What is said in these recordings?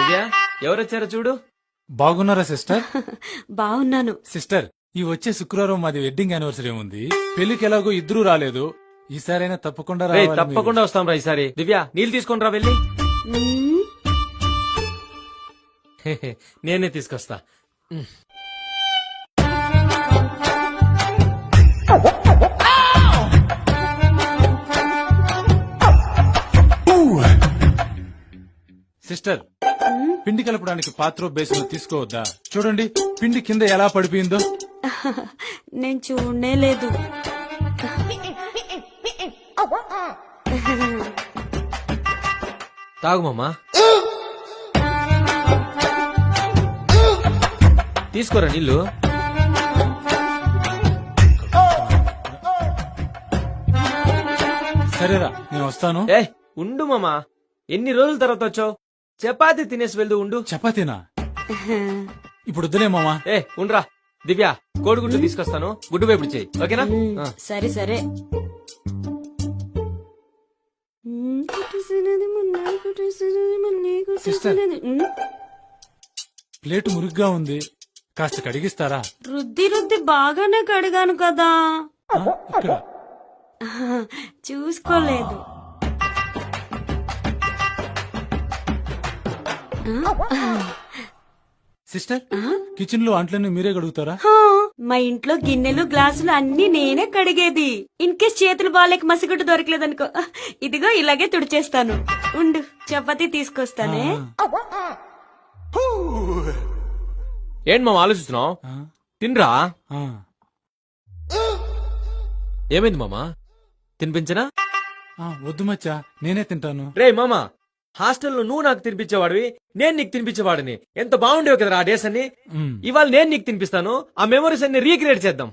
దివ్య ఎవరొచ్చారో చూడు. బాగున్నారా సిస్టర్? బాగున్నాను. సిస్టర్, ఈ వచ్చే శుక్రవారం మాది వెడ్డింగ్ యానివర్సరీ ఉంది. పెళ్లికి ఎలాగో ఇద్దరు రాలేదు, ఈసారైనా తప్పకుండా రేయ్, రావాలి మీరు. తప్పకుండా వస్తాం రా ఈసారి. దివ్య నీళ్ళు తీసుకొని రా వెళ్ళి. మ్మ్. నేనే తీసుకొస్తా. సిస్టర్, పిండి కలపడానికి పాత్ర బేసిన్ తీసుకోవద్దా? చూడండి పిండి కింద ఎలా పడిపోయిందో. నేను చూడనే లేదు. తాగు మామా. తీసుకోరా నీళ్ళు. సరేరా, నేను వస్తాను. ఏ ఉండు మామా, ఎన్ని రోజుల తర్వాత వచ్చావు? చపాతి తినేసి వెళ్దు ఉండు. చపాతీనా? ఇప్పుడు వద్దులే మామా. ఏ ఉండ్రా. దివ్య కోడిగుడ్డు తీసుకొస్తాను, గుడ్డు వేపుడు చేయి, ఓకేనా? ఆ. సరే సరే. సిస్టర్, ప్లేట్ మురిగ్గా ఉంది, కాస్త కడిగిస్తారా? రుద్ది రుద్ది బాగానే కడిగాను కదా. ఆ, ఇక్కడ చూసుకోలేదు. సిస్టర్, కిచెన్ లో అంట్లన్నీ మీరే కడుగుతారా? హా, మా ఇంట్లో గిన్నెలు గ్లాసులు అన్ని నేనే కడిగేది. ఇన్ కేస్ చేతులు బాలేక మసిగుడ్డు దొరకలేదనుకో, ఇదిగో ఇలాగే తుడిచేస్తాను. ఉండు, చపాతీ తీసుకొస్తానే. ఏంటి మామ ఆలోచిస్తున్నావు? ఆ, తినరా. ఆ. ఏమైంది మామా? తినిపించనా? ఆ, వద్దు మచ్చా, నేనే తింటాను. రే మామా, హాస్టల్లో నువ్వు నాకు తినిపించేవాడివి, నేను నీకు తినిపించేవాడిని. ఎంత బాగుండేవి కదా ఆ డేస్ అన్ని. మ్. ఇవాళ నేను నీకు తినిపిస్తాను, ఆ మెమరీస్ అన్ని రీక్రియేట్ చేద్దాం.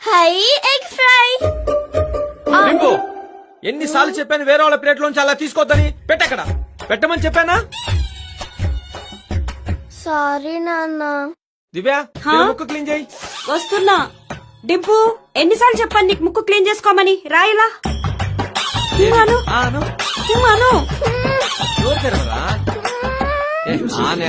High egg fry. రింపు, ఎన్నిసార్లు చెప్పాను వేరే వాళ్ళ ప్లేట్లోంచి అలా తీసుకోవద్దని? పెట్టక్కడ పెట్టమని చెప్పానా? సారీ నాన్న. దివ్య హా? ఇలా ముక్కు క్లీన్ చేయి. వస్తున్నా. డింపు, ఎన్నిసార్లు చెప్పాను నీకు ముక్కు క్లీన్ చేసుకోమని? రాయిలా. అను ఆను అను. నోరు తెరవరా? ఏ, ఆనే.